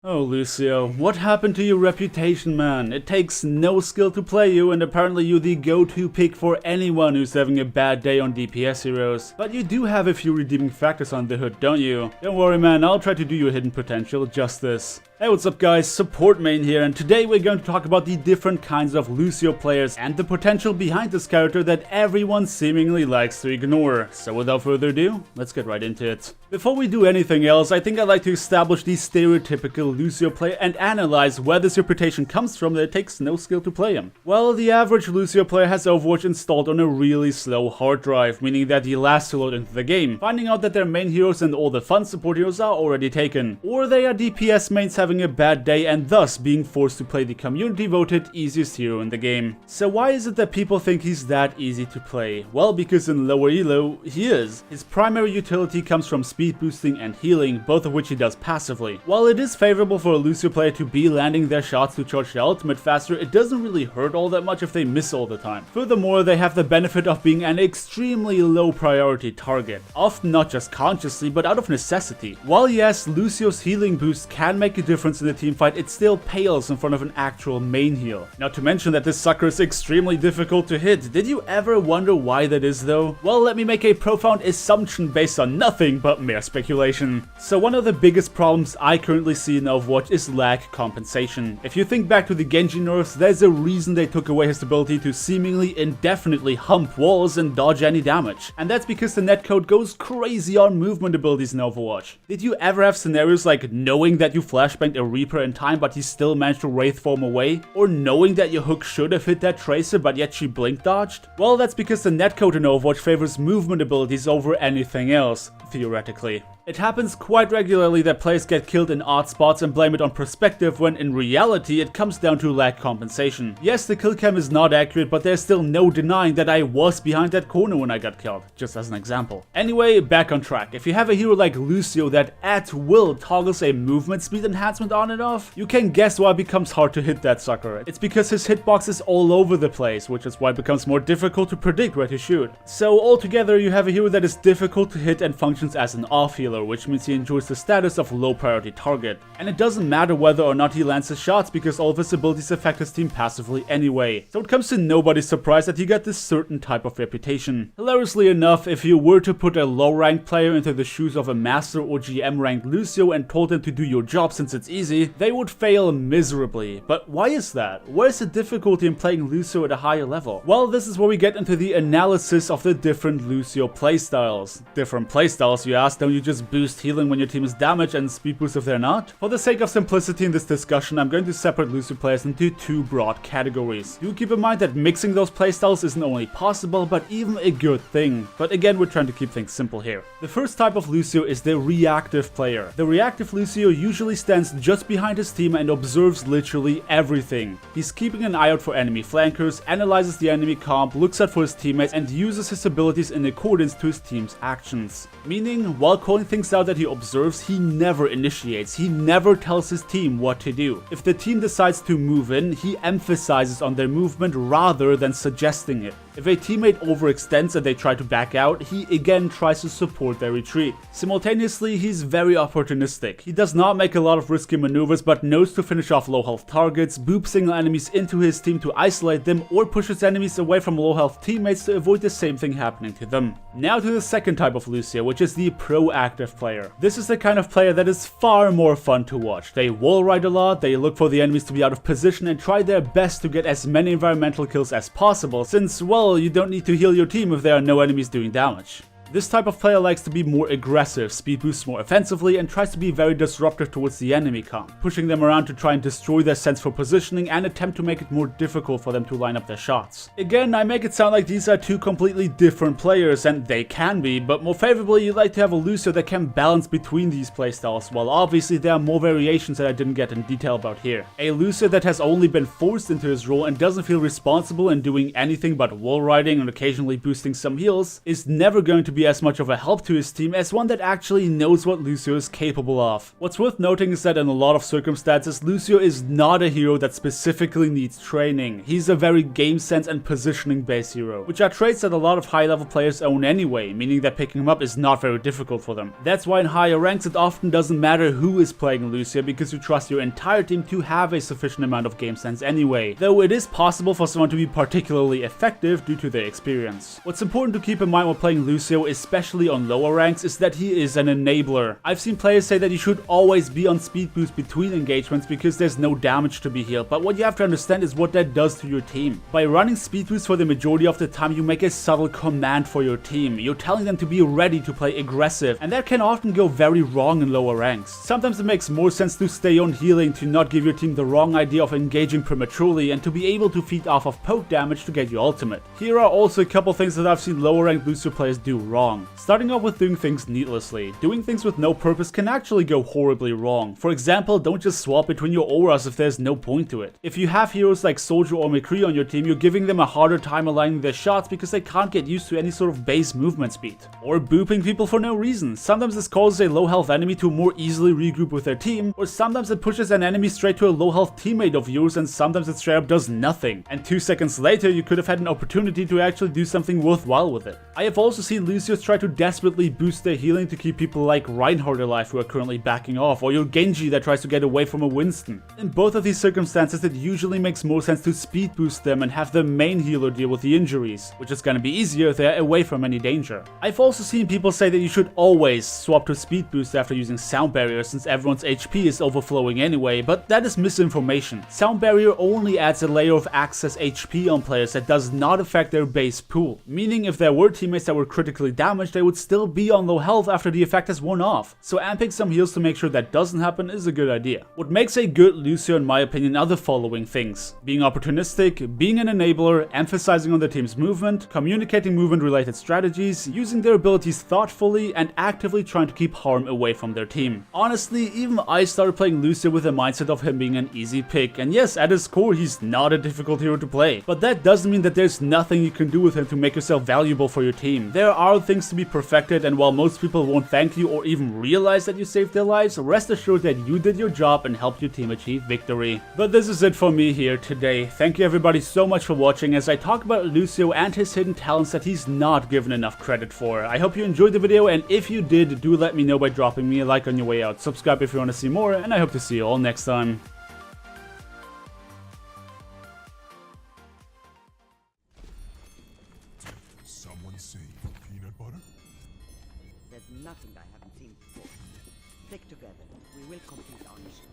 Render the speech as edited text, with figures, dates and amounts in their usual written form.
Oh, Lucio, what happened to your reputation, man? It takes no skill to play you, and apparently you're the go-to pick for anyone who's having a bad day on DPS heroes. But you do have a few redeeming factors on the hood, don't you? Don't worry, man, I'll try to do your hidden potential justice. Hey, what's up guys, Support Main here, and today we're going to talk about the different kinds of Lucio players and the potential behind this character that everyone seemingly likes to ignore. So without further ado, let's get right into it. Before we do anything else, I think I'd like to establish the stereotypical Lucio player and analyze where this reputation comes from that it takes no skill to play him. Well, the average Lucio player has Overwatch installed on a really slow hard drive, meaning that he lasts to load into the game, finding out that their main heroes and all the fun support heroes are already taken. Or they are DPS mains having a bad day and thus being forced to play the community voted easiest hero in the game. So why is it that people think he's that easy to play? Well, because in lower elo, he is. His primary utility comes from speed boosting and healing, both of which he does passively. While it is favorable for a Lucio player to be landing their shots to charge their ultimate faster, it doesn't really hurt all that much if they miss all the time. Furthermore, they have the benefit of being an extremely low priority target, often not just consciously but out of necessity. While yes, Lucio's healing boost can make a difference in the teamfight, it still pales in front of an actual main heal. Not to mention that this sucker is extremely difficult to hit. Did you ever wonder why that is though? Well, let me make a profound assumption based on nothing but mere speculation. So one of the biggest problems I currently see in Overwatch is lag compensation. If you think back to the Genji nerfs, there's a reason they took away his ability to seemingly indefinitely hump walls and dodge any damage. And that's because the netcode goes crazy on movement abilities in Overwatch. Did you ever have scenarios like knowing that you flashbanged a Reaper in time but he still managed to Wraith form away? Or knowing that your hook should have hit that Tracer but yet she blink dodged? Well, that's because the netcode in Overwatch favors movement abilities over anything else, theoretically. It happens quite regularly that players get killed in odd spots and blame it on perspective when in reality it comes down to lag compensation. Yes, the kill cam is not accurate, but there's still no denying that I was behind that corner when I got killed, just as an example. Anyway, back on track. If you have a hero like Lucio that at will toggles a movement speed enhancement on and off, you can guess why it becomes hard to hit that sucker. It's because his hitbox is all over the place, which is why it becomes more difficult to predict where to shoot. So altogether you have a hero that is difficult to hit and functions as an off healer, which means he enjoys the status of low priority target. And it doesn't matter whether or not he lands his shots because all of his abilities affect his team passively anyway. So it comes to nobody's surprise that he got this certain type of reputation. Hilariously enough, if you were to put a low ranked player into the shoes of a master or GM ranked Lucio and told them to do your job since it's easy, they would fail miserably. But why is that? Where's the difficulty in playing Lucio at a higher level? Well, this is where we get into the analysis of the different Lucio playstyles. Different playstyles, you ask? Don't you just boost healing when your team is damaged and speed boost if they're not? For the sake of simplicity in this discussion, I'm going to separate Lucio players into two broad categories. Do keep in mind that mixing those playstyles isn't only possible, but even a good thing. But again, we're trying to keep things simple here. The first type of Lucio is the reactive player. The reactive Lucio usually stands just behind his team and observes literally everything. He's keeping an eye out for enemy flankers, analyzes the enemy comp, looks out for his teammates, and uses his abilities in accordance to his team's actions. Meaning, while calling things out that he observes, he never initiates, he never tells his team what to do. If the team decides to move in, he emphasizes on their movement rather than suggesting it. If a teammate overextends and they try to back out, he again tries to support their retreat. Simultaneously, he's very opportunistic. He does not make a lot of risky maneuvers but knows to finish off low health targets, boop single enemies into his team to isolate them, or pushes enemies away from low health teammates to avoid the same thing happening to them. Now to the second type of Lucio, which is the proactive player. This is the kind of player that is far more fun to watch. They wall ride a lot, they look for the enemies to be out of position and try their best to get as many environmental kills as possible, since, well, you don't need to heal your team if there are no enemies doing damage. This type of player likes to be more aggressive, speed boosts more offensively, and tries to be very disruptive towards the enemy comp, pushing them around to try and destroy their sense for positioning and attempt to make it more difficult for them to line up their shots. Again, I make it sound like these are two completely different players, and they can be, but more favorably you'd like to have a Lucio that can balance between these playstyles, while obviously there are more variations that I didn't get in detail about here. A Lucio that has only been forced into his role and doesn't feel responsible in doing anything but wall riding and occasionally boosting some heals is never going to be be as much of a help to his team as one that actually knows what Lucio is capable of. What's worth noting is that in a lot of circumstances, Lucio is not a hero that specifically needs training. He's a very game sense and positioning based hero, which are traits that a lot of high level players own anyway, meaning that picking him up is not very difficult for them. That's why in higher ranks it often doesn't matter who is playing Lucio because you trust your entire team to have a sufficient amount of game sense anyway, though it is possible for someone to be particularly effective due to their experience. What's important to keep in mind while playing Lucio, especially on lower ranks, is that he is an enabler. I've seen players say that you should always be on speed boost between engagements because there's no damage to be healed, but what you have to understand is what that does to your team. By running speed boost for the majority of the time, you make a subtle command for your team. You're telling them to be ready to play aggressive, and that can often go very wrong in lower ranks. Sometimes it makes more sense to stay on healing, to not give your team the wrong idea of engaging prematurely, and to be able to feed off of poke damage to get your ultimate. Here are also a couple things that I've seen lower ranked Lucio players do wrong. Starting off with doing things needlessly. Doing things with no purpose can actually go horribly wrong. For example, don't just swap between your auras if there's no point to it. If you have heroes like Soldier or McCree on your team, you're giving them a harder time aligning their shots because they can't get used to any sort of base movement speed. Or booping people for no reason. Sometimes this causes a low health enemy to more easily regroup with their team, or sometimes it pushes an enemy straight to a low health teammate of yours, and sometimes it straight up does nothing. And 2 seconds later you could have had an opportunity to actually do something worthwhile with it. I have also seen Lucios try to desperately boost their healing to keep people like Reinhardt alive who are currently backing off, or your Genji that tries to get away from a Winston. In both of these circumstances it usually makes more sense to speed boost them and have the main healer deal with the injuries, which is gonna be easier if they're away from any danger. I've also seen people say that you should always swap to speed boost after using sound barrier since everyone's HP is overflowing anyway, but that is misinformation. Sound barrier only adds a layer of excess HP on players that does not affect their base pool, meaning if there were teammates that were critically damaged, they would still be on low health after the effect has worn off. So amping some heals to make sure that doesn't happen is a good idea. What makes a good Lucio in my opinion are the following things: being opportunistic, being an enabler, emphasizing on the team's movement, communicating movement related strategies, using their abilities thoughtfully, and actively trying to keep harm away from their team. Honestly, even I started playing Lucio with the mindset of him being an easy pick, and yes, at his core he's not a difficult hero to play, but that doesn't mean that there's nothing you can do with him to make yourself valuable for your team. There are things to be perfected, and while most people won't thank you or even realize that you saved their lives, rest assured that you did your job and helped your team achieve victory. But this is it for me here today. Thank you everybody so much for watching as I talk about Lucio and his hidden talents that he's not given enough credit for. I hope you enjoyed the video, and if you did, do let me know by dropping me a like on your way out. Subscribe if you want to see more, and I hope to see you all next time. Someone say peanut butter? There's nothing I haven't seen before. Stick together. We will complete our mission.